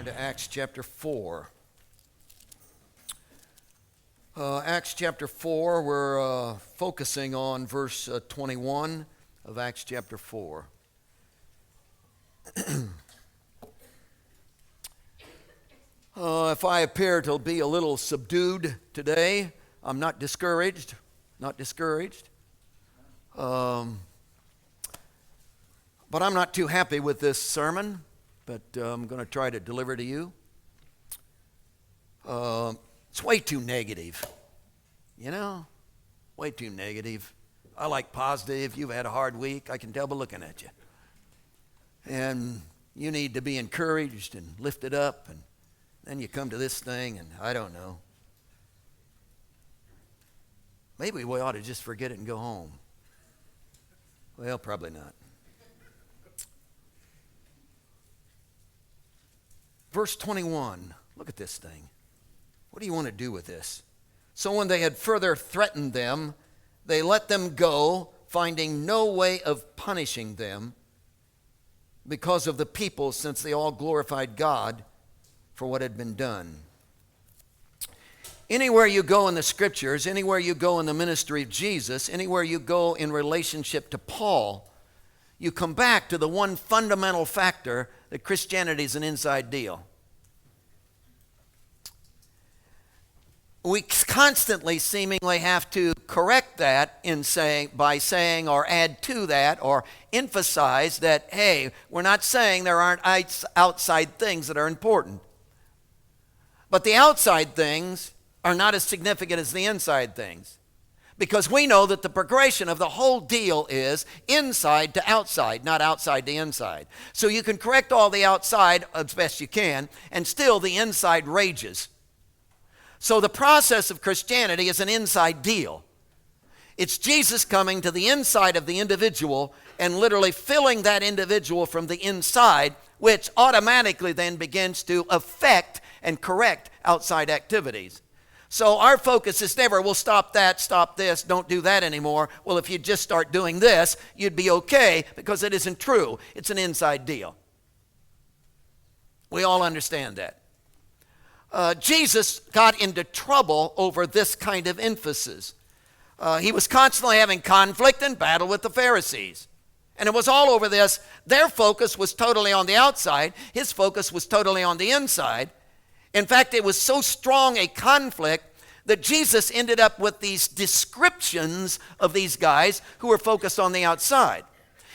turn to Acts chapter 4. Acts chapter 4, we're focusing on verse 21 of Acts chapter 4. If I appear to be a little subdued today, I'm not discouraged. But I'm not too happy with this sermon, but I'm going to try to deliver to you. It's way too negative, way too negative. I like positive. You've had a hard week. I can tell by looking at you. And you need to be encouraged and lifted up, and then you come to this thing, and I don't know. Maybe we ought to just forget it and go home. Well, probably not. Verse 21, look at this thing. What do you want to do with this? So when they had further threatened them, they let them go, finding no way of punishing them because of the people, since they all glorified God for what had been done. Anywhere you go in the scriptures, anywhere you go in the ministry of Jesus, anywhere you go in relationship to Paul, you come back to the one fundamental factor that Christianity is an inside deal. We constantly seemingly have to correct that by saying or add to that or emphasize that, hey, we're not saying there aren't outside things that are important. But the outside things are not as significant as the inside things. Because we know that the progression of the whole deal is inside to outside, not outside to inside. So you can correct all the outside as best you can, and still the inside rages. So the process of Christianity is an inside deal. It's Jesus coming to the inside of the individual and literally filling that individual from the inside, which automatically then begins to affect and correct outside activities. So our focus is never, we'll stop that, stop this, don't do that anymore. Well, if you just start doing this, you'd be okay, because it isn't true. It's an inside deal. We all understand that. Jesus got into trouble over this kind of emphasis. He was constantly having conflict and battle with the Pharisees. And it was all over this. Their focus was totally on the outside. His focus was totally on the inside. In fact, it was so strong a conflict that Jesus ended up with these descriptions of these guys who were focused on the outside.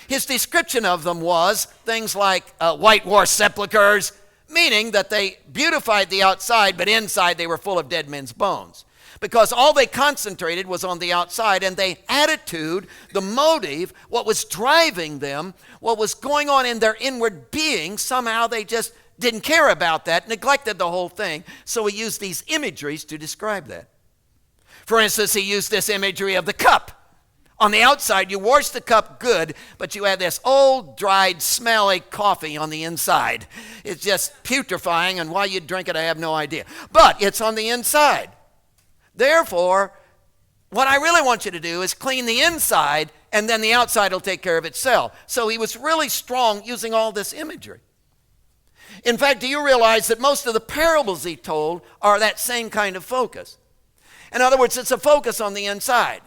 His description of them was things like whitewashed sepulchres, meaning that they beautified the outside, but inside they were full of dead men's bones. Because all they concentrated was on the outside, and the attitude, the motive, what was driving them, what was going on in their inward being, somehow they just didn't care about that, neglected the whole thing. So he used these imageries to describe that. For instance, he used this imagery of the cup. On the outside, you wash the cup good, but you have this old, dried, smelly coffee on the inside. It's just putrefying, and why you drink it, I have no idea. But it's on the inside. Therefore, what I really want you to do is clean the inside, and then the outside will take care of itself. So he was really strong using all this imagery. In fact, do you realize that most of the parables he told are that same kind of focus? In other words, it's a focus on the inside.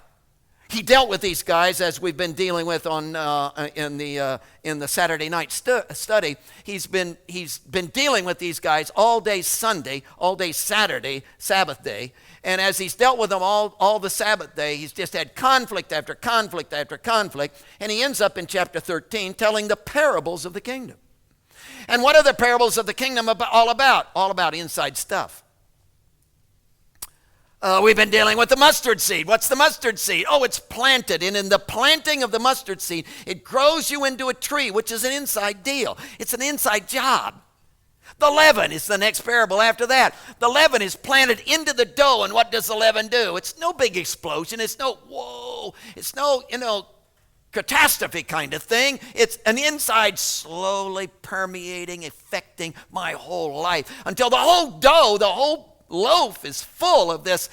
He dealt with these guys, as we've been dealing with in the Saturday night study. He's been dealing with these guys all day Sunday, all day Saturday, Sabbath day. And as he's dealt with them all the Sabbath day, he's just had conflict after conflict after conflict. And he ends up in chapter 13 telling the parables of the kingdom. And what are the parables of the kingdom all about? All about inside stuff. We've been dealing with the mustard seed. What's the mustard seed? Oh, it's planted. And in the planting of the mustard seed, it grows you into a tree, which is an inside deal. It's an inside job. The leaven is the next parable after that. The leaven is planted into the dough, and what does the leaven do? It's no big explosion. It's no, whoa. It's no, catastrophe kind of thing. It's an inside slowly permeating, affecting my whole life until the whole dough, the whole loaf is full of this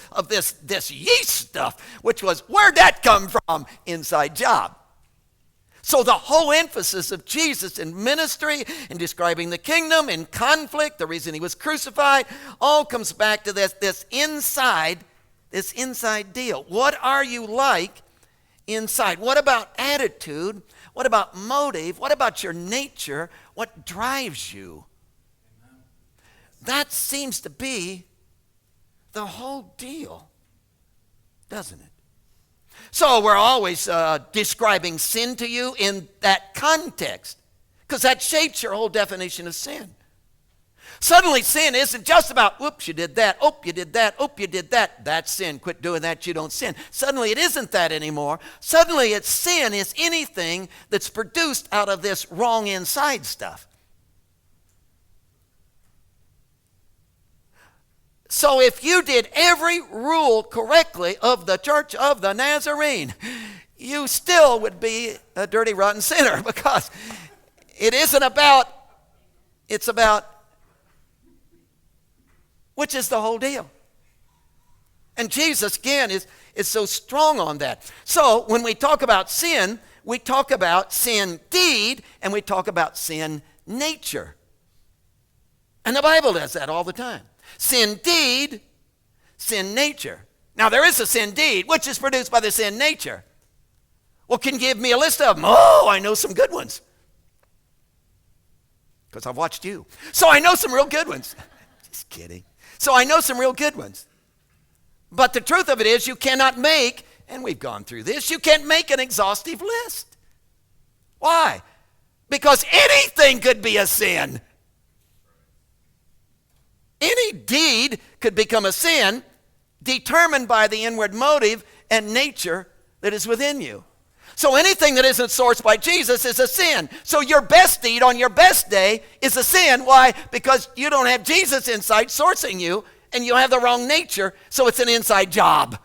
yeast stuff, which was, where'd that come from? Inside job. So the whole emphasis of Jesus in ministry, in describing the kingdom, in conflict, the reason he was crucified, all comes back to this inside deal. What are you like inside? What about attitude? What about motive? What about your nature? What drives you? That seems to be the whole deal, doesn't it? So we're always describing sin to you in that context, because that shapes your whole definition of sin. Suddenly sin isn't just about, whoops, you did that, oh, you did that, oh, you did that. That's sin. Quit doing that, you don't sin. Suddenly it isn't that anymore. Suddenly it's sin is anything that's produced out of this wrong inside stuff. So if you did every rule correctly of the Church of the Nazarene, you still would be a dirty, rotten sinner, because it isn't about, it's about, which is the whole deal. And Jesus, again, is so strong on that. So when we talk about sin, we talk about sin deed, and we talk about sin nature. And the Bible does that all the time. Sin deed, sin nature. Now there is a sin deed, which is produced by the sin nature. Well, can you give me a list of them? Oh, I know some good ones, because I've watched you. So I know some real good ones. Just kidding. So I know some real good ones. But the truth of it is, you cannot make, and we've gone through this, you can't make an exhaustive list. Why? Because anything could be a sin. Any deed could become a sin determined by the inward motive and nature that is within you. So anything that isn't sourced by Jesus is a sin. So your best deed on your best day is a sin. Why? Because you don't have Jesus inside sourcing you, and you have the wrong nature, so it's an inside job.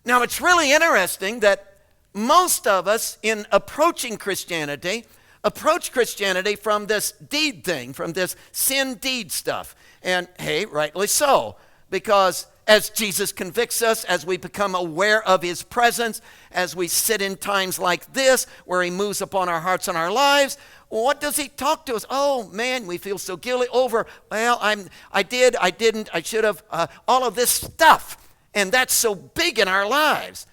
Now it's really interesting that most of us in approaching Christianity approach Christianity from this deed thing, from this sin deed stuff. And hey, rightly so, because as Jesus convicts us, as we become aware of his presence, as we sit in times like this where he moves upon our hearts and our lives, what does he talk to us? Oh man, we feel so guilty over, well, I didn't, I should have, all of this stuff. And that's so big in our lives.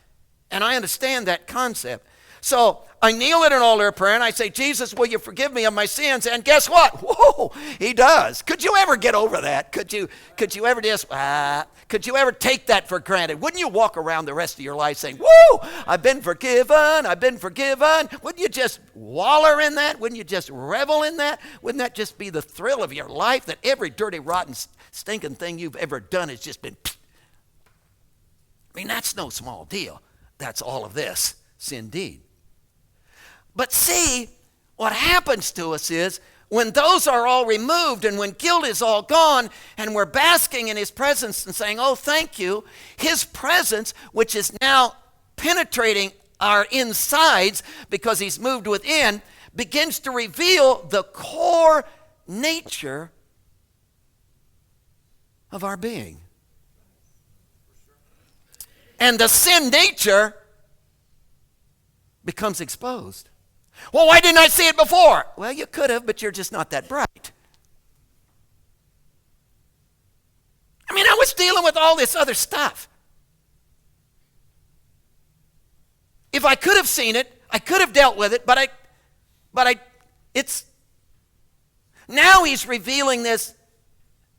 And I understand that concept. So I kneel at an altar of prayer and I say, Jesus, will you forgive me of my sins? And guess what? Whoa, he does. Could you ever get over that? Could you ever could you ever take that for granted? Wouldn't you walk around the rest of your life saying, whoa, I've been forgiven, I've been forgiven? Wouldn't you just waller in that? Wouldn't you just revel in that? Wouldn't that just be the thrill of your life, that every dirty, rotten, stinking thing you've ever done has just been, I mean, that's no small deal. That's all of this, sin deed. But see, what happens to us is, when those are all removed and when guilt is all gone and we're basking in his presence and saying, oh, thank you, his presence, which is now penetrating our insides because he's moved within, begins to reveal the core nature of our being. And the sin nature becomes exposed. Well, why didn't I see it before? Well, you could have, but you're just not that bright. I mean, I was dealing with all this other stuff. If I could have seen it, I could have dealt with it, but it's, now he's revealing this.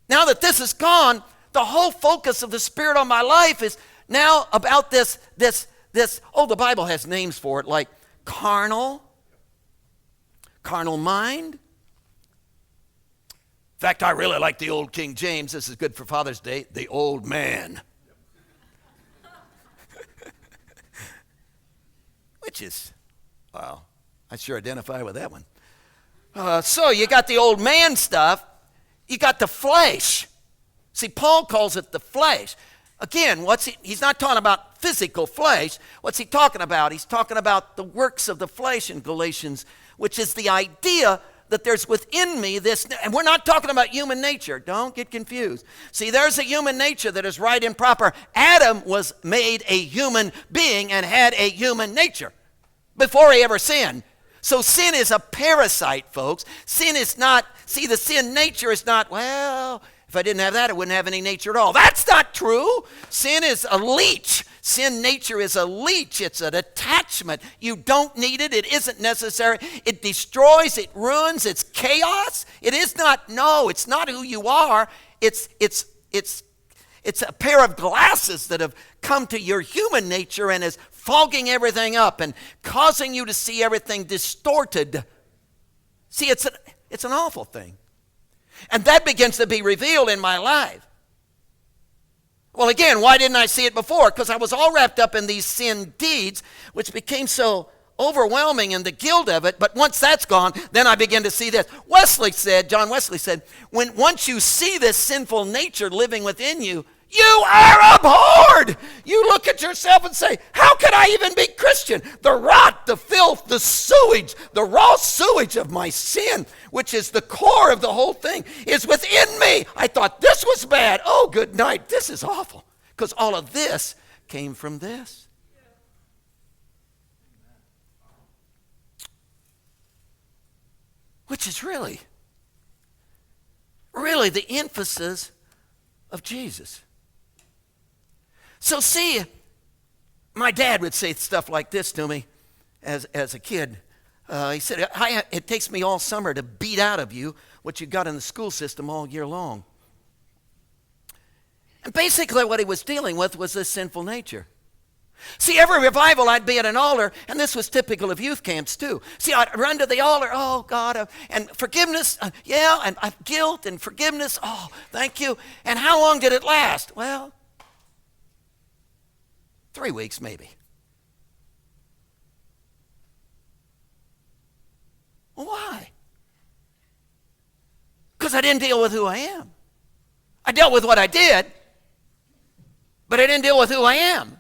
Now that this is gone, the whole focus of the Spirit on my life is now about this, oh, the Bible has names for it, like carnal mind. In fact, I really like the old King James. This is good for Father's Day. The old man. Which is, well, I sure identify with that one. So you got the old man stuff. You got the flesh. See, Paul calls it the flesh. Again, he's not talking about physical flesh. What's he talking about? He's talking about the works of the flesh in Galatians, which is the idea that there's within me this, and we're not talking about human nature. Don't get confused. See, there's a human nature that is right and proper. Adam was made a human being and had a human nature before he ever sinned. So sin is a parasite, folks. Sin is not, see, the sin nature is not, well, if I didn't have that, I wouldn't have any nature at all. That's not true. Sin is a leech. Sin nature is a leech. It's an attachment. You don't need it. It isn't necessary. It destroys. It ruins. It's chaos. It is not, no, it's not who you are. It's a pair of glasses that have come to your human nature and is fogging everything up and causing you to see everything distorted. See, it's an awful thing. And that begins to be revealed in my life. Well, again, why didn't I see it before? Because I was all wrapped up in these sin deeds, which became so overwhelming in the guilt of it. But once that's gone, then I begin to see this. John Wesley said, once you see this sinful nature living within you, you are abhorred. You look at yourself and say, how can I even be Christian? The rot, the filth, the sewage, the raw sewage of my sin, which is the core of the whole thing, is within me. I thought this was bad. Oh, good night. This is awful. Because all of this came from this. Which is really the emphasis of Jesus. So see, my dad would say stuff like this to me as a kid. He said, it takes me all summer to beat out of you what you got in the school system all year long. And basically what he was dealing with was this sinful nature. See, every revival I'd be at an altar, and this was typical of youth camps too. See, I'd run to the altar, oh God, and forgiveness, and guilt and forgiveness, oh, thank you. And how long did it last? Well, 3 weeks maybe. Well, why? Because I didn't deal with who I am. I dealt with what I did, but I didn't deal with who I am.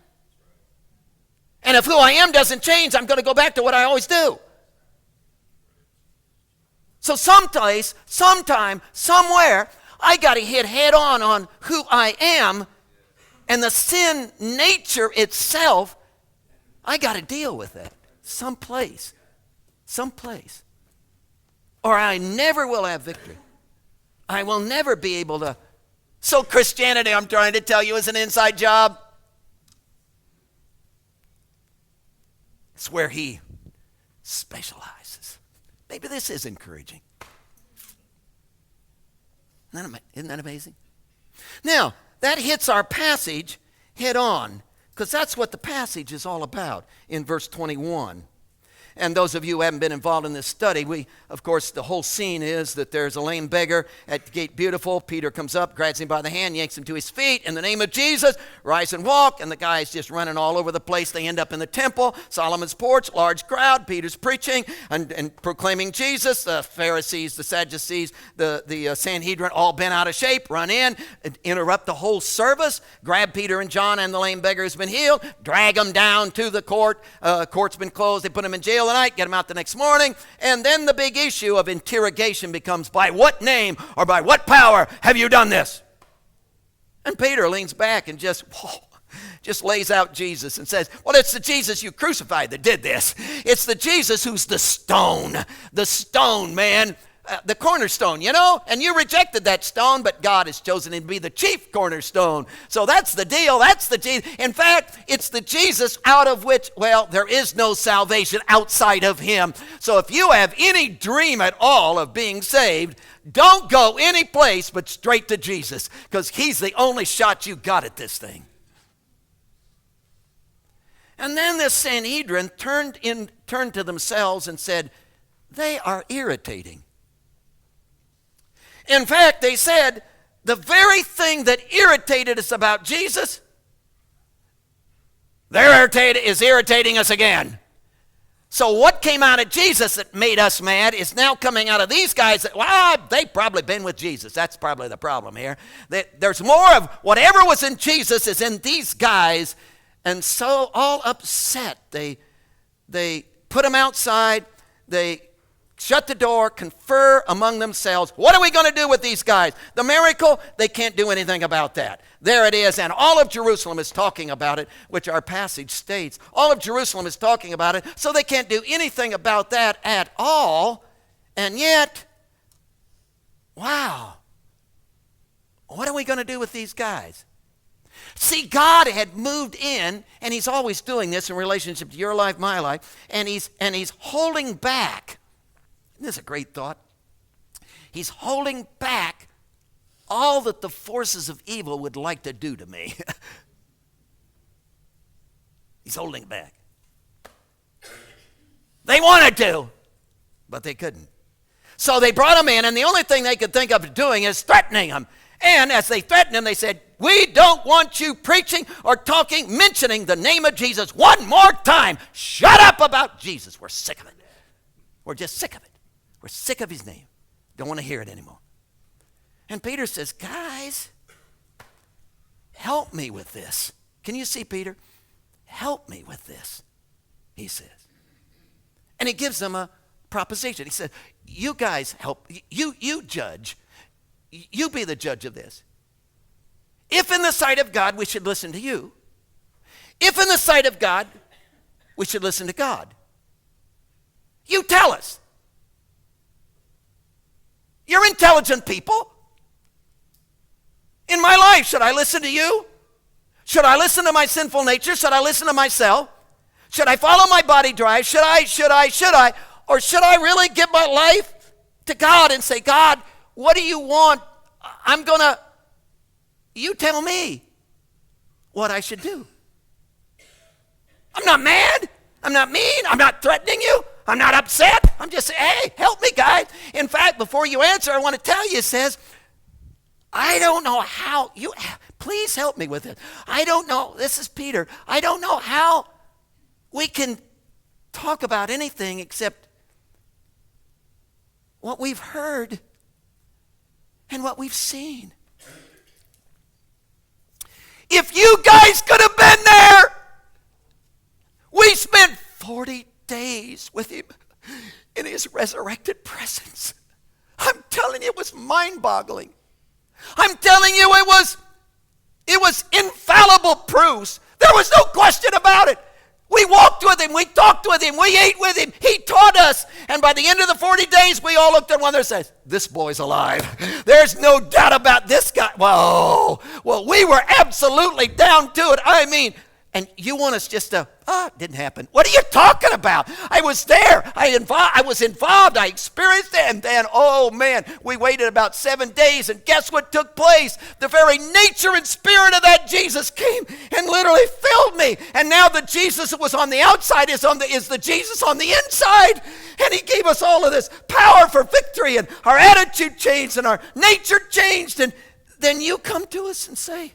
And if who I am doesn't change, I'm going to go back to what I always do. So someplace, sometime, somewhere, I got to hit head on who I am. And the sin nature itself, I got to deal with it someplace. Or I never will have victory. I will never be able to. So Christianity, I'm trying to tell you, is an inside job. It's where he specializes. Maybe this is encouraging. Isn't that amazing? Now, that hits our passage head on, because that's what the passage is all about in verse 21. And those of you who haven't been involved in this study, of course, the whole scene is that there's a lame beggar at the gate beautiful. Peter comes up, grabs him by the hand, yanks him to his feet. In the name of Jesus, rise and walk. And the guy's just running all over the place. They end up in the temple, Solomon's porch, large crowd. Peter's preaching and proclaiming Jesus. The Pharisees, the Sadducees, the Sanhedrin, all bent out of shape, run in, interrupt the whole service, grab Peter and John and the lame beggar who's been healed, drag them down to the court. Court's been closed. They put him in jail the night, get him out the next morning, and then the big issue of interrogation becomes, by what name or by what power have you done this? And Peter leans back and just lays out Jesus and says, well, it's the Jesus you crucified that did this. It's the Jesus who's the stone, man. The cornerstone, and you rejected that stone, but God has chosen him to be the chief cornerstone. So that's the deal. That's the Jesus. In fact, it's the Jesus out of which, there is no salvation outside of him. So if you have any dream at all of being saved, don't go any place but straight to Jesus, because he's the only shot you got at this thing. And then the Sanhedrin turned to themselves and said, they are irritating. In fact, they said, the very thing that irritated us about Jesus, is irritating us again. So what came out of Jesus that made us mad is now coming out of these guys that, they've probably been with Jesus. That's probably the problem here. There's more of whatever was in Jesus is in these guys. And so all upset, they put him outside. They shut the door, confer among themselves. What are we going to do with these guys? The miracle, they can't do anything about that. There it is, and all of Jerusalem is talking about it, which our passage states. All of Jerusalem is talking about it, so they can't do anything about that at all. And yet, wow, what are we going to do with these guys? See, God had moved in, and he's always doing this in relationship to your life, my life, and he's holding back. This is a great thought. He's holding back all that the forces of evil would like to do to me. He's holding back. They wanted to, but they couldn't. So they brought him in, and the only thing they could think of doing is threatening him. And as they threatened him, they said, we don't want you preaching or talking, mentioning the name of Jesus one more time. Shut up about Jesus. We're sick of it. We're just sick of it. We're sick of his name. Don't want to hear it anymore. And Peter says, guys, help me with this. Can you see Peter? Help me with this, he says. And he gives them a proposition. He said, you guys help, you judge. You be the judge of this. If in the sight of God we should listen to you, if in the sight of God we should listen to God, you tell us. You're intelligent people. In my life, should I listen to you? Should I listen to my sinful nature? Should I listen to myself? Should I follow my body drive? Should I? Or should I really give my life to God and say, God, what do you want? You tell me what I should do. I'm not mad. I'm not mean. I'm not threatening you. I'm not upset. I'm just saying, hey, help me, guys. In fact, before you answer, I want to tell you, it says, I don't know how, please help me with it. I don't know, this is Peter, I don't know how we can talk about anything except what we've heard and what we've seen. If you guys could have been there, we spent 40 days with him in his resurrected presence. I'm telling you, it was mind-boggling. I'm telling you, it was infallible proofs. There was no question about it. We walked with him. We talked with him. We ate with him. He taught us. And by the end of the 40 days, we all looked at one another and said, this boy's alive. There's no doubt about this guy. Whoa. Well, we were absolutely down to it. I mean, and you want us just to, it didn't happen. What are you talking about? I was there. I was involved. I experienced it. And then, oh man, we waited about 7 days. And guess what took place? The very nature and spirit of that Jesus came and literally filled me. And now the Jesus that was on the outside is the Jesus on the inside. And he gave us all of this power for victory. And our attitude changed and our nature changed. And then you come to us and say,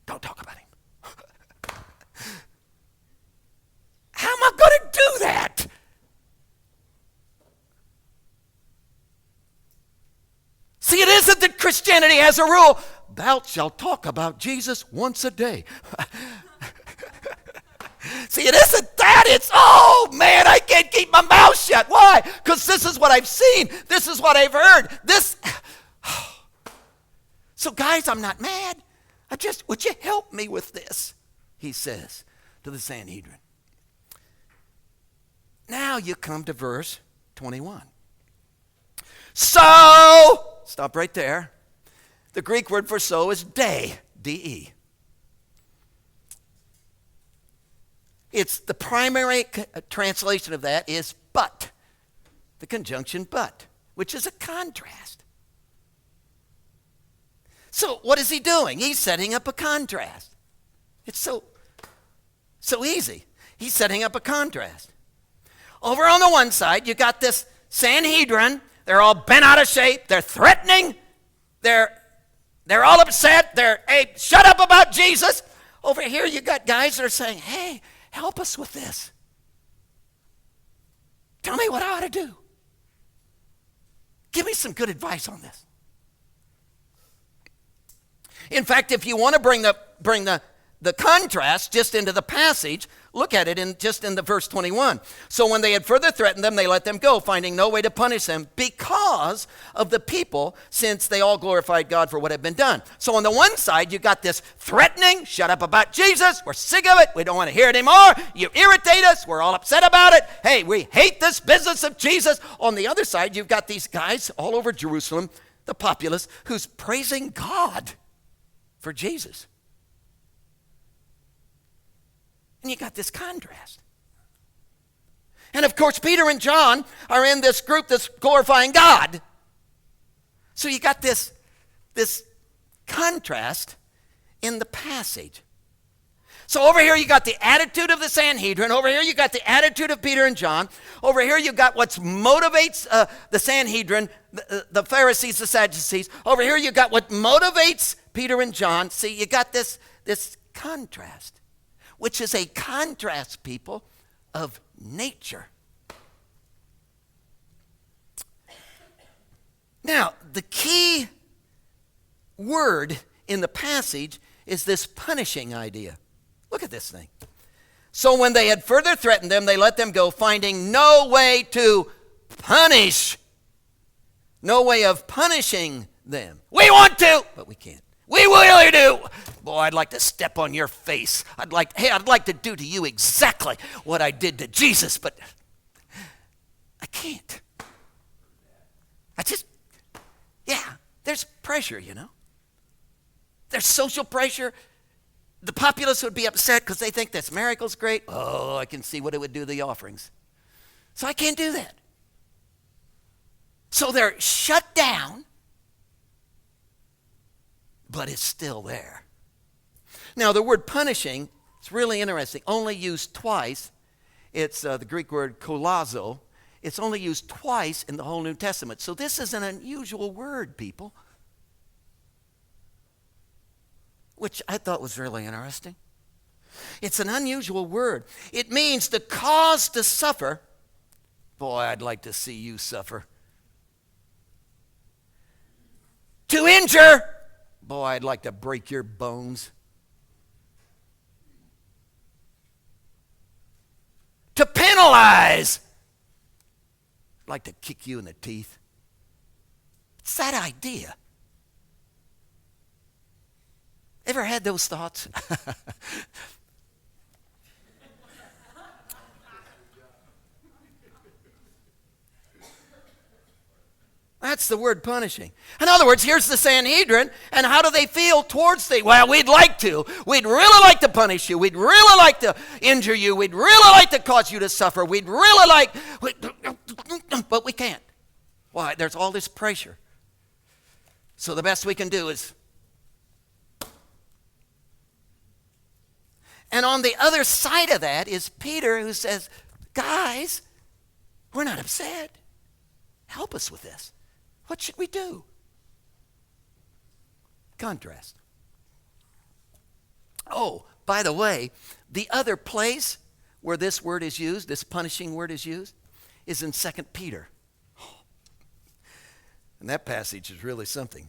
don't talk about him. How am I going to do that? See, it isn't that Christianity has a rule. Thou shalt talk about Jesus once a day. See, it isn't that. It's, oh man, I can't keep my mouth shut. Why? Because this is what I've seen. This is what I've heard. So guys, I'm not mad. Would you help me with this? He says to the Sanhedrin. Now you come to verse 21. So, stop right there. The Greek word for so is de, D-E. It's the primary translation of that is but, the conjunction but, which is a contrast. So what is he doing? He's setting up a contrast. It's so easy. He's setting up a contrast. Over on the one side, you got this Sanhedrin. They're all bent out of shape. They're threatening. They're all upset. Hey, shut up about Jesus. Over here, you got guys that are saying, hey, help us with this. Tell me what I ought to do. Give me some good advice on this. In fact, if you want to bring the the contrast just into the passage. Look at it just in the verse 21. So when they had further threatened them, they let them go, finding no way to punish them because of the people, since they all glorified God for what had been done. So on the one side, you got this threatening, shut up about Jesus, we're sick of it, we don't want to hear it anymore, you irritate us, we're all upset about it, hey, we hate this business of Jesus. On the other side, you've got these guys all over Jerusalem, the populace, who's praising God for Jesus. And you got this contrast. And of course, Peter and John are in this group that's glorifying God. So you got this contrast in the passage. So over here you got the attitude of the Sanhedrin. Over here you got the attitude of Peter and John. Over here you got what motivates the Sanhedrin, the Pharisees, the Sadducees. Over here you got what motivates Peter and John. See, you got this contrast, which is a contrast, people, of nature. Now, the key word in the passage is this punishing idea. Look at this thing. So when they had further threatened them, they let them go, finding no way to punish. No way of punishing them. We want to, but we can't. We really do. Boy, I'd like to step on your face. I'd like to do to you exactly what I did to Jesus, but I can't. There's pressure, you know. There's social pressure. The populace would be upset because they think this miracle's great. Oh, I can see what it would do to the offerings. So I can't do that. So they're shut down, but it's still there. Now, the word punishing, it's really interesting, only used twice. It's the Greek word kolazo. It's only used twice in the whole New Testament. So this is an unusual word, people, which I thought was really interesting. It's an unusual word. It means to cause to suffer. Boy, I'd like to see you suffer. To injure. Boy, I'd like to break your bones. To penalize. I'd like to kick you in the teeth. It's that idea. Ever had those thoughts? That's the word punishing. In other words, here's the Sanhedrin, and how do they feel towards thee? Well, we'd like to. We'd really like to punish you. We'd really like to injure you. We'd really like to cause you to suffer. We'd really like, but we can't. Why? There's all this pressure. So the best we can do is. And on the other side of that is Peter, who says, guys, we're not upset. Help us with this. What should we do? Contrast. Oh, by the way, the other place where this word is used, this punishing word is used, is in 2 Peter. And that passage is really something.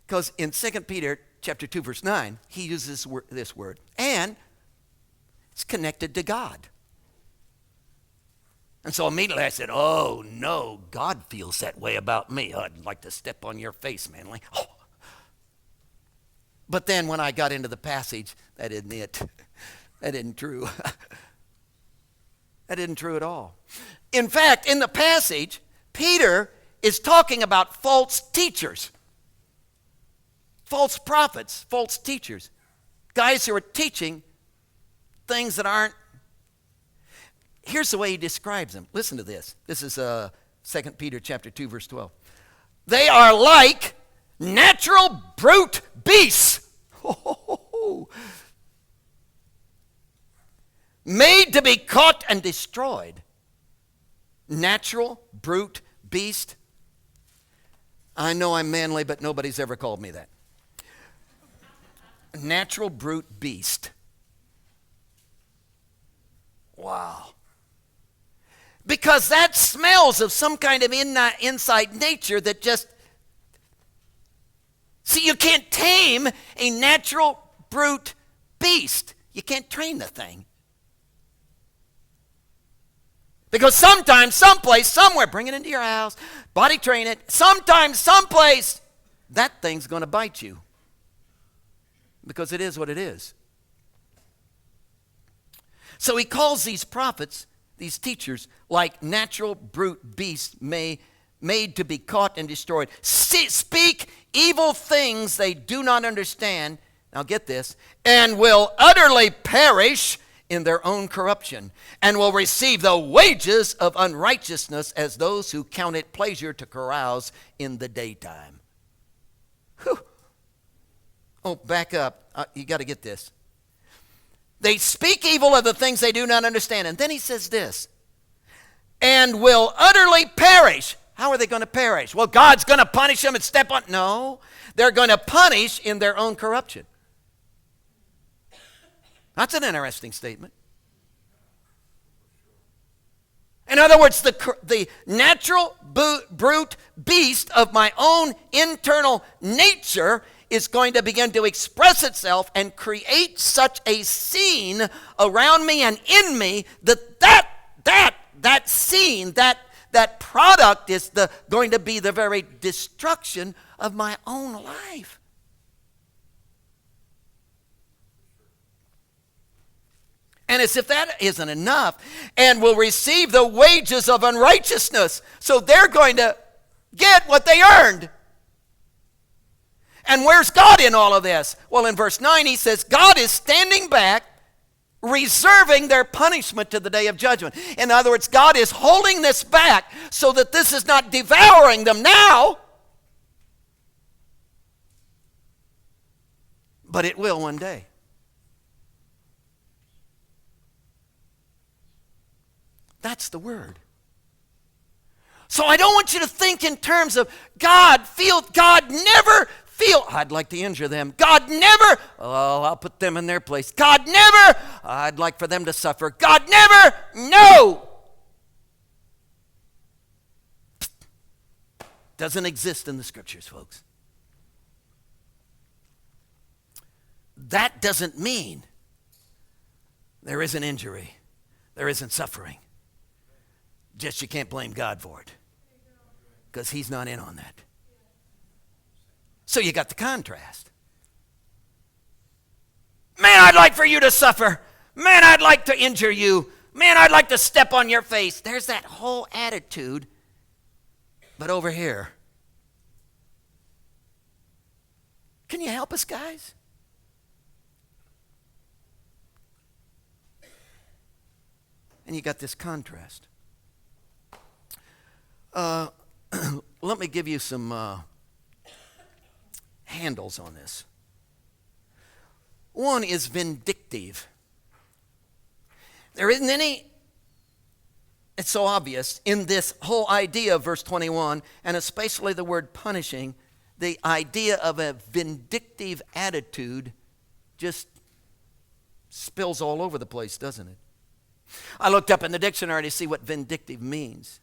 Because in 2 Peter chapter 2, verse 9, he uses this word. And it's connected to God. And so immediately I said, oh, no, God feels that way about me. I'd like to step on your face, Manley. Oh. But then when I got into the passage, that isn't it. That isn't true. That isn't true at all. In fact, in the passage, Peter is talking about false teachers, false prophets, false teachers, guys who are teaching things that aren't. Here's the way he describes them. Listen to this. This is 2 Peter chapter 2, verse 12. They are like natural brute beasts. Made to be caught and destroyed. Natural brute beast. I know I'm manly, but nobody's ever called me that. Natural brute beast. Wow. Because that smells of some kind of inside nature that just... See, you can't tame a natural brute beast. You can't train the thing. Because sometimes, someplace, somewhere, bring it into your house, body train it, sometimes, someplace, that thing's going to bite you. Because it is what it is. So he calls these prophets, these teachers, like natural brute beasts made to be caught and destroyed. Speak evil things they do not understand. Now get this. And will utterly perish in their own corruption, and will receive the wages of unrighteousness as those who count it pleasure to carouse in the daytime. Whew. Oh, back up. You got to get this. They speak evil of the things they do not understand. And then he says this, and will utterly perish. How are they going to perish? Well, God's going to punish them and step on. No, they're going to punish in their own corruption. That's an interesting statement. In other words, the natural brute beast of my own internal nature is going to begin to express itself and create such a scene around me and in me that scene, that product is going to be the very destruction of my own life. And as if that isn't enough, and will receive the wages of unrighteousness. So they're going to get what they earned. And where's God in all of this? Well, in verse 9 he says, God is standing back, reserving their punishment to the day of judgment. In other words, God is holding this back so that this is not devouring them now, but it will one day. That's the word. So I don't want you to think in terms of God never feel, I'd like to injure them. God never, I'll put them in their place. God never, I'd like for them to suffer. God never, no. Doesn't exist in the scriptures, folks. That doesn't mean there isn't injury, there isn't suffering. Just you can't blame God for it, because he's not in on that. So you got the contrast. Man, I'd like for you to suffer. Man, I'd like to injure you. Man, I'd like to step on your face. There's that whole attitude. But over here, can you help us, guys? And you got this contrast. Let me give you some handles on this. One is vindictive. There isn't any, it's so obvious in this whole idea of verse 21, and especially the word punishing, the idea of a vindictive attitude just spills all over the place, doesn't it? I looked up in the dictionary to see what vindictive means.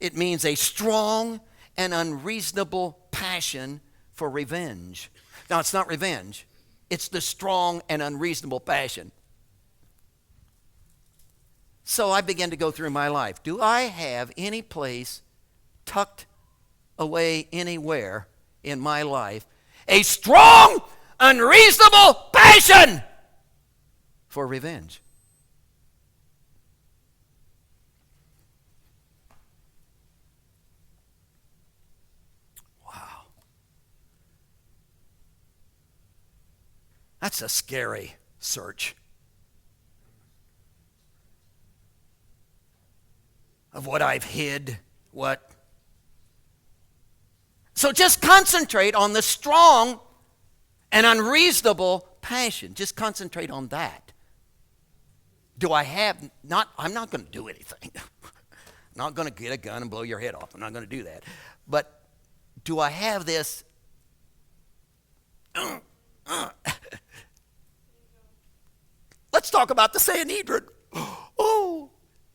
It means a strong and unreasonable passion for revenge. Now, it's not revenge. It's the strong and unreasonable passion. So I began to go through my life. Do I have any place tucked away anywhere in my life a strong, unreasonable passion for revenge? That's a scary search of what I've hid, what. So just concentrate on the strong and unreasonable passion. Just concentrate on that. Do I have, I'm not going to do anything. I'm not going to get a gun and blow your head off. I'm not going to do that. But do I have this? Let's talk about the Sanhedrin. Oh,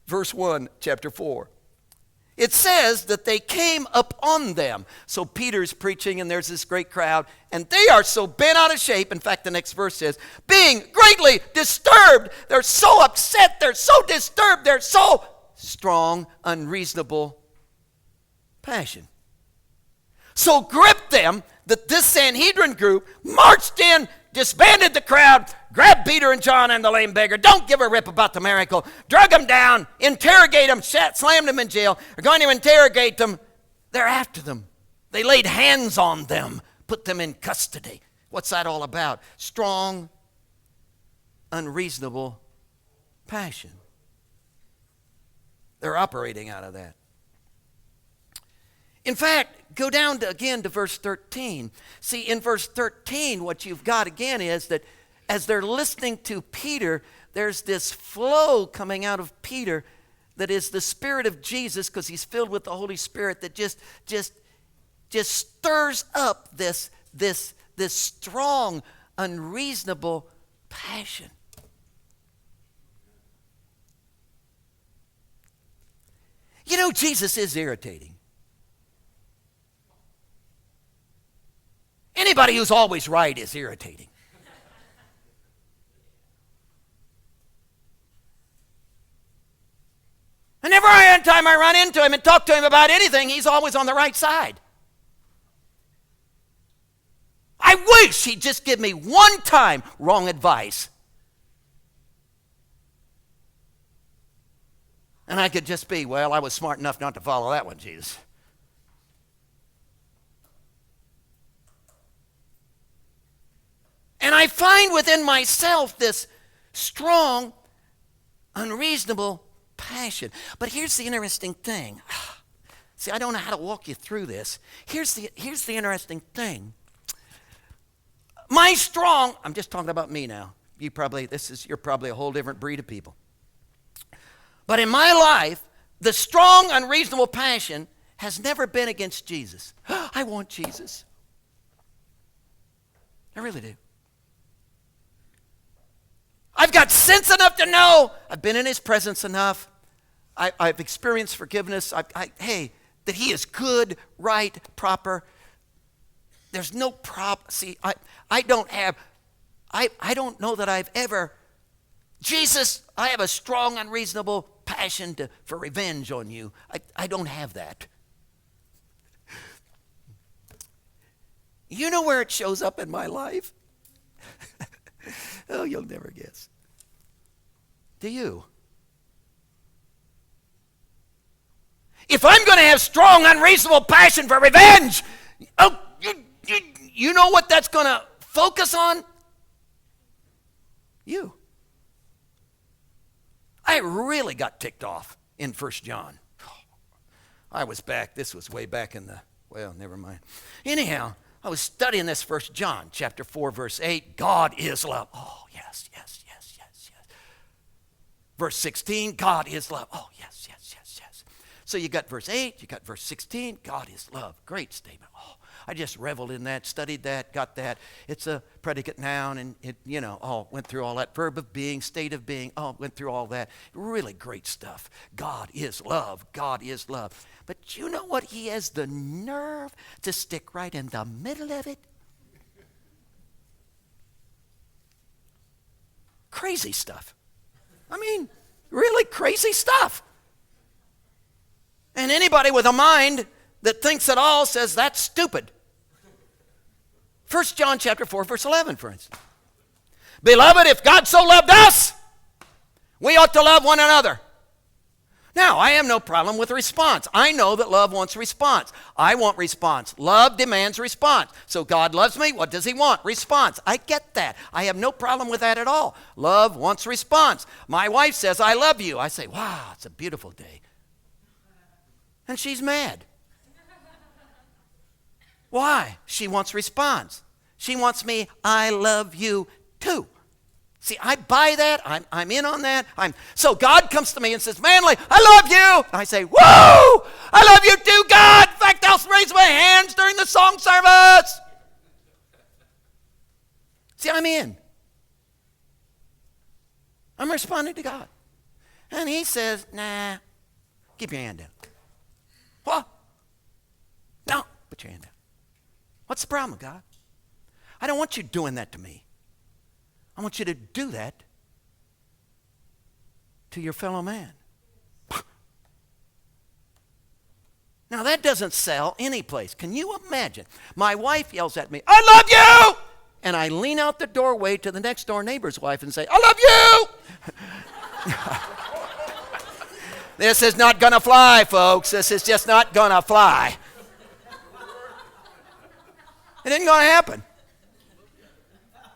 verse 1, chapter 4. It says that they came upon them. So Peter's preaching, and there's this great crowd, and they are so bent out of shape. In fact, the next verse says, being greatly disturbed. They're so upset, they're so disturbed, they're so strong, unreasonable passion. So gripped them that this Sanhedrin group marched in, disbanded the crowd, grabbed Peter and John and the lame beggar. Don't give a rip about the miracle. Drug them down, interrogate them, slammed them in jail. They're going to interrogate them. They're after them. They laid hands on them, put them in custody. What's that all about? Strong, unreasonable passion. They're operating out of that. In fact, go down again to verse 13. See, in verse 13, what you've got again is that as they're listening to Peter, there's this flow coming out of Peter that is the Spirit of Jesus, because he's filled with the Holy Spirit, that just stirs up this strong, unreasonable passion. You know, Jesus is irritating. Anybody who's always right is irritating. And every time I run into him and talk to him about anything, he's always on the right side. I wish he'd just give me one time wrong advice. And I could just be, well, I was smart enough not to follow that one, Jesus. And I find within myself this strong, unreasonable passion. But here's the interesting thing. See, I don't know how to walk you through this. Here's the interesting thing. I'm just talking about me now. You're probably a whole different breed of people. But in my life, the strong, unreasonable passion has never been against Jesus. I want Jesus. I really do. I've got sense enough to know. I've been in his presence enough. I've experienced forgiveness. That he is good, right, proper. There's no problem. See, I don't know that I've ever, Jesus, I have a strong, unreasonable passion for revenge on you. I don't have that. You know where it shows up in my life? Oh, you'll never guess. Do you? If I'm going to have strong, unreasonable passion for revenge, you know what that's going to focus on? You. I really got ticked off in 1 John. I was back, this was way back in never mind. Anyhow, I was studying this 1 John, chapter 4, verse 8. God is love. Oh, yes, yes, yes, yes, yes. Verse 16, God is love. Oh, yes, yes, yes, yes. So you got verse 8, you got verse 16, God is love. Great statement. Oh, I just reveled in that, studied that, got that. It's a predicate noun, and it, went through all that. Verb of being, state of being, went through all that. Really great stuff. God is love. God is love. But you know what? He has the nerve to stick right in the middle of it. Crazy stuff. I mean, really crazy stuff. And anybody with a mind that thinks at all says that's stupid. 1 John chapter 4, verse 11, for instance. Beloved, if God so loved us, we ought to love one another. Now, I have no problem with response. I know that love wants response. I want response. Love demands response. So God loves me. What does he want? Response. I get that. I have no problem with that at all. Love wants response. My wife says, I love you. I say, wow, it's a beautiful day. And she's mad. Why? She wants response. She wants me, I love you too. See, I buy that. I'm in on that. So God comes to me and says, Manley, I love you. And I say, whoa, I love you too, God. In fact, I'll raise my hands during the song service. See, I'm in. I'm responding to God. And he says, nah, keep your hand down. What? No. Put your hand down. What's the problem, God? I don't want you doing that to me. I want you to do that to your fellow man. Now, that doesn't sell any place. Can you imagine? My wife yells at me, I love you! And I lean out the doorway to the next door neighbor's wife and say, I love you! This is not going to fly, folks. This is just not going to fly. It ain't going to happen.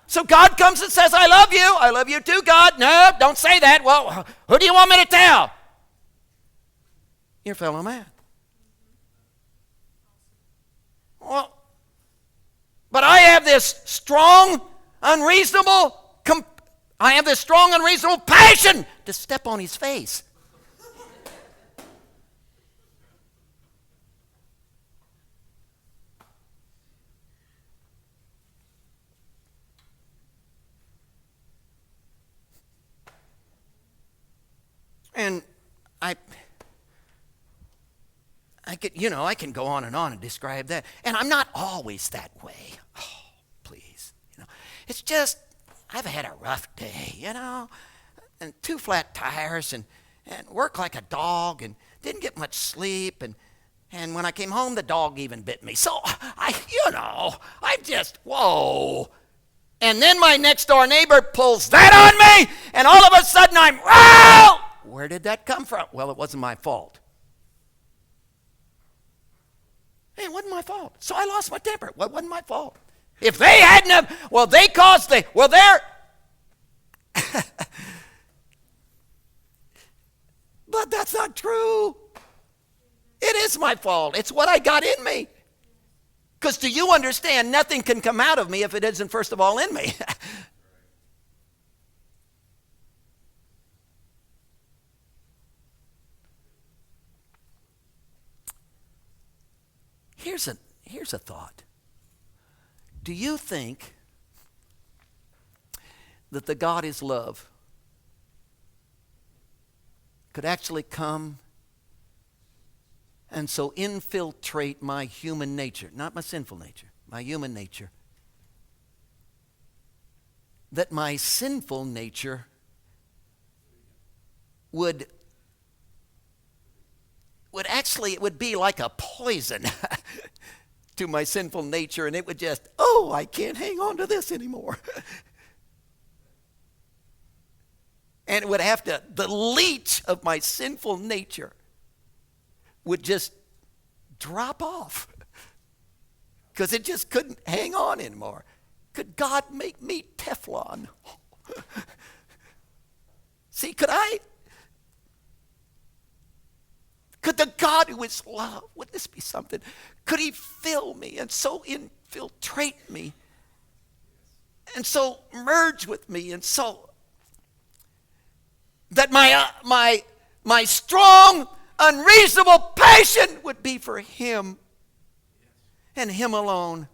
So God comes and says, I love you. I love you too, God. No, don't say that. Well, who do you want me to tell? Your fellow man. Well, but I have this strong, unreasonable passion to step on his face. And I can go on and describe that. And I'm not always that way. Oh, please. It's just, I've had a rough day, and 2 flat tires and worked like a dog and didn't get much sleep. And when I came home, the dog even bit me. So, I'm just, whoa. And then my next door neighbor pulls that on me, and all of a sudden I'm, whoa! Where did that come from? Well, it wasn't my fault. Hey, it wasn't my fault. So I lost my temper. Well, it wasn't my fault. If they hadn't they caused they're... But that's not true. It is my fault. It's what I got in me. Because do you understand, nothing can come out of me if it isn't first of all in me. Here's a thought. Do you think that the God is love could actually come and so infiltrate my human nature, not my sinful nature, my human nature, that my sinful nature would actually, it would be like a poison to my sinful nature, and it would just, I can't hang on to this anymore. And it would have to, the leech of my sinful nature would just drop off because it just couldn't hang on anymore. Could God make me Teflon? See, could the God who is love, would this be something? Could he fill me and so infiltrate me and so merge with me and so that my strong, unreasonable passion would be for him and him alone.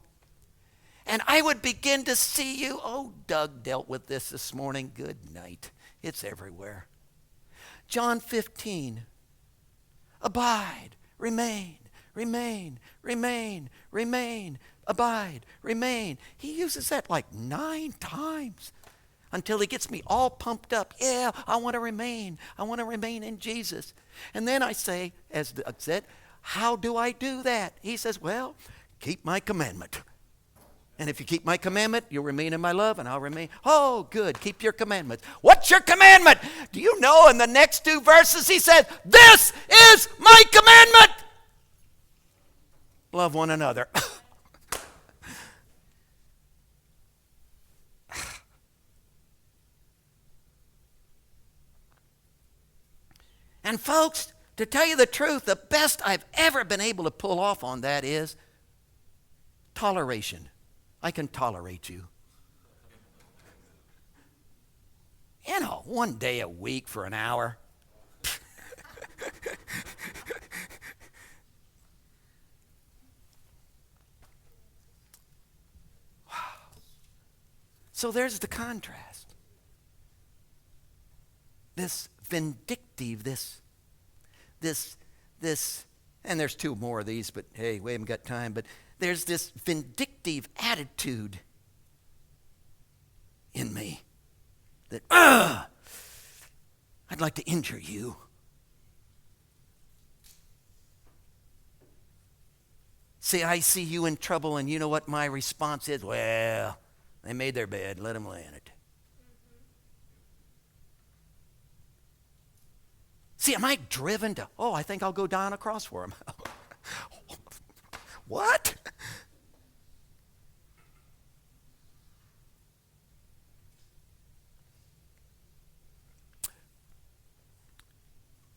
And I would begin to see you. Oh, Doug dealt with this morning. Good night. It's everywhere. John 15. Abide, remain, remain, remain, remain, abide, remain. He uses that like 9 times until he gets me all pumped up. Yeah, I want to remain. I want to remain in Jesus. And then I say, as Doug said, how do I do that? He says, well, keep my commandment. And if you keep my commandment, you'll remain in my love, and I'll remain. Oh, good. Keep your commandments. What's your commandment? Do you know in the next 2 verses he says, this is my commandment. Love one another. And folks, to tell you the truth, the best I've ever been able to pull off on that is toleration. I can tolerate you. 1 day a week for an hour. So there's the contrast. This vindictive, this, And there's two more of these, but hey, we haven't got time. But there's this vindictive attitude in me that, I'd like to injure you. See, I see you in trouble, and you know what my response is? Well, they made their bed. Let them lay in it. See, am I driven to, I think I'll go die on a cross for him. What?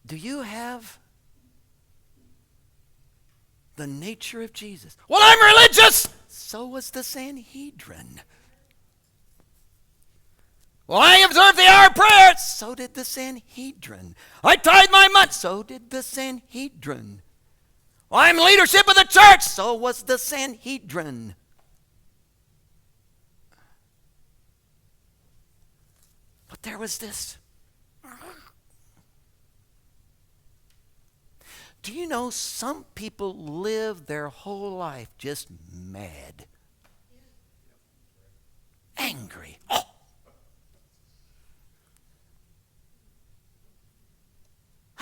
Do you have the nature of Jesus? Well, I'm religious. So was the Sanhedrin. Well, I observed the hour of prayer. So did the Sanhedrin. I tithe my month. So did the Sanhedrin. Well, I'm leadership of the church. So was the Sanhedrin. But there was this. Do you know some people live their whole life just mad? Angry.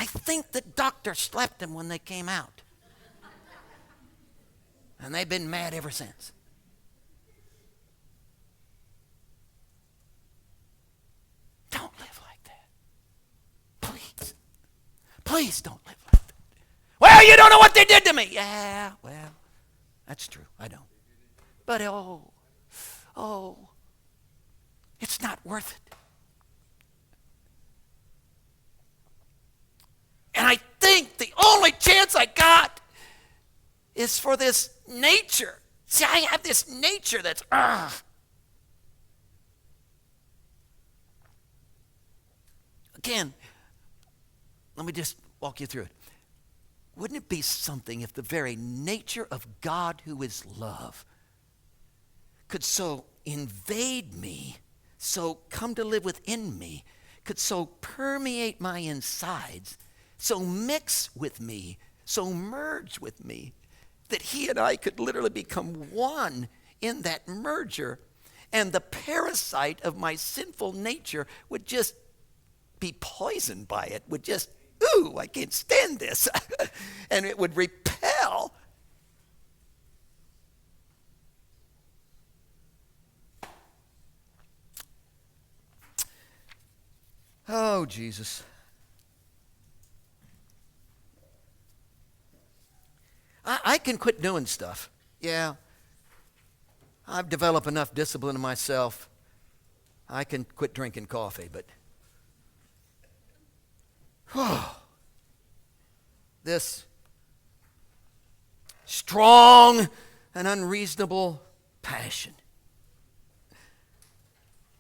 I think the doctor slapped them when they came out. And they've been mad ever since. Don't live like that. Please. Please don't live like that. Well, you don't know what they did to me. Yeah, well, that's true. I don't. But it's not worth it. And I think the only chance I got is for this nature. See, I have this nature that's, Again, let me just walk you through it. Wouldn't it be something if the very nature of God, who is love, could so invade me, so come to live within me, could so permeate my insides, so mix with me, so merge with me, that he and I could literally become one in that merger, and the parasite of my sinful nature would just be poisoned by it, would just, I can't stand this. And it would repel. Oh, Jesus. I can quit doing stuff. Yeah. I've developed enough discipline in myself. I can quit drinking coffee, but this strong and unreasonable passion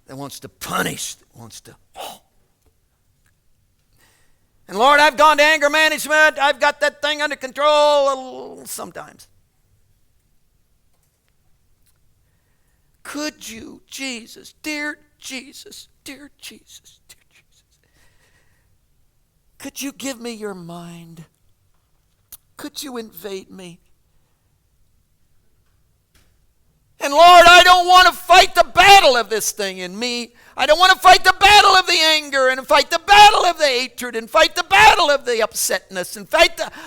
that wants to punish, that wants to. And Lord, I've gone to anger management. I've got that thing under control sometimes. Could you, Jesus, dear Jesus, dear Jesus, dear Jesus, could you give me your mind? Could you invade me? And Lord, I don't want to fight the battle of this thing in me. I don't want to fight the battle of the anger and fight the battle of the hatred and fight the battle of the upsetness and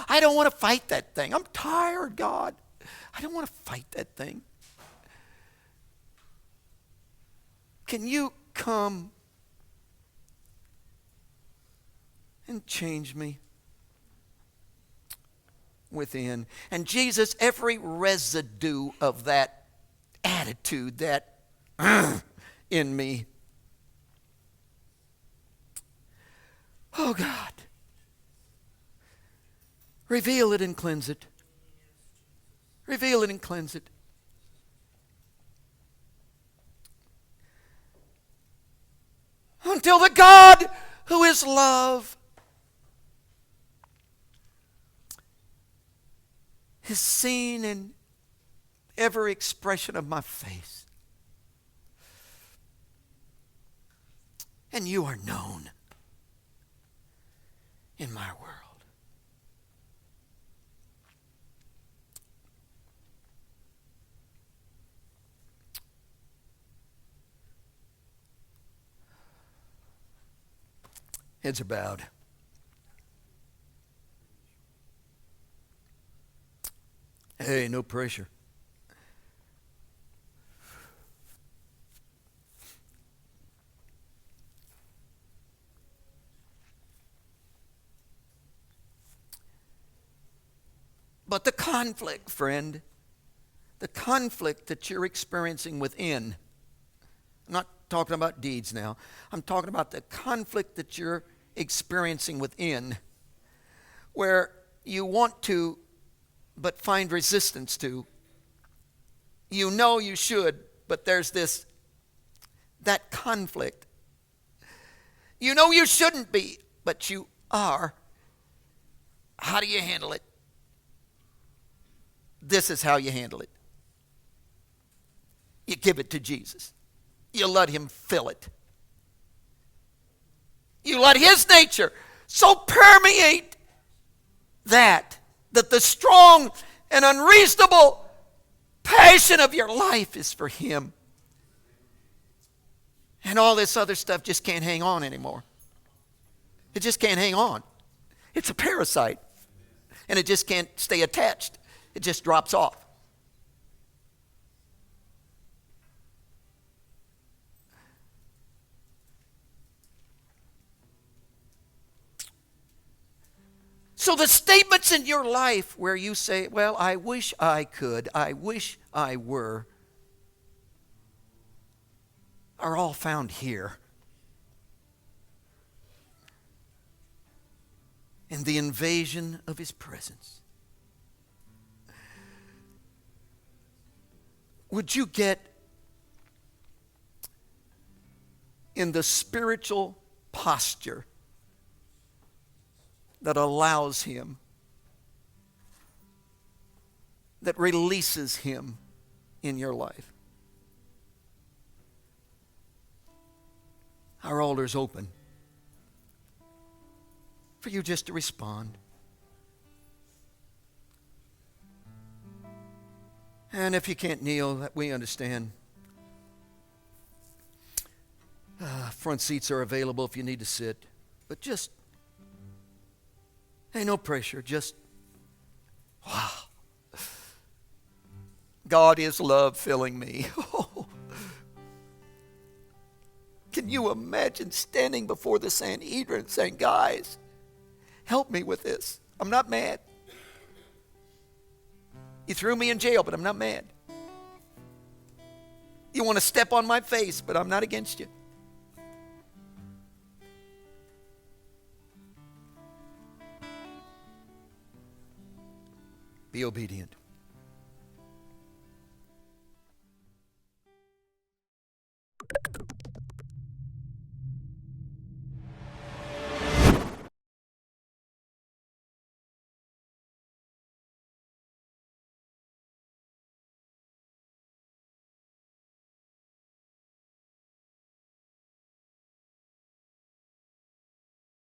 I don't want to fight that thing. I'm tired, God. I don't want to fight that thing. Can you come and change me within? And Jesus, every residue of that attitude, that in me, oh God, reveal it and cleanse it. Reveal it and cleanse it. Until the God who is love is seen in every expression of my face. And you are known in my world. Heads are bowed. Hey, no pressure. But the conflict, friend, the conflict that you're experiencing within, I'm not talking about deeds now. I'm talking about the conflict that you're experiencing within, where you want to but find resistance to. You know you should, but there's that conflict. You know you shouldn't be, but you are. How do you handle it? This is how you handle it. You give it to Jesus. You let him fill it. You let his nature so permeate that the strong and unreasonable passion of your life is for him. And all this other stuff just can't hang on anymore. It just can't hang on. It's a parasite. And it just can't stay attached. It just drops off. So the statements in your life where you say, well, I wish I could, I wish I were, are all found here. In the invasion of his presence. Would you get in the spiritual posture that allows him, that releases him in your life? Our altar's open for you just to respond. And if you can't kneel, we understand. Front seats are available if you need to sit. But just, hey, no pressure. Just, wow. God is love filling me. Can you imagine standing before the Sanhedrin saying, guys, help me with this. I'm not mad. You threw me in jail, but I'm not mad. You want to step on my face, but I'm not against you. Be obedient.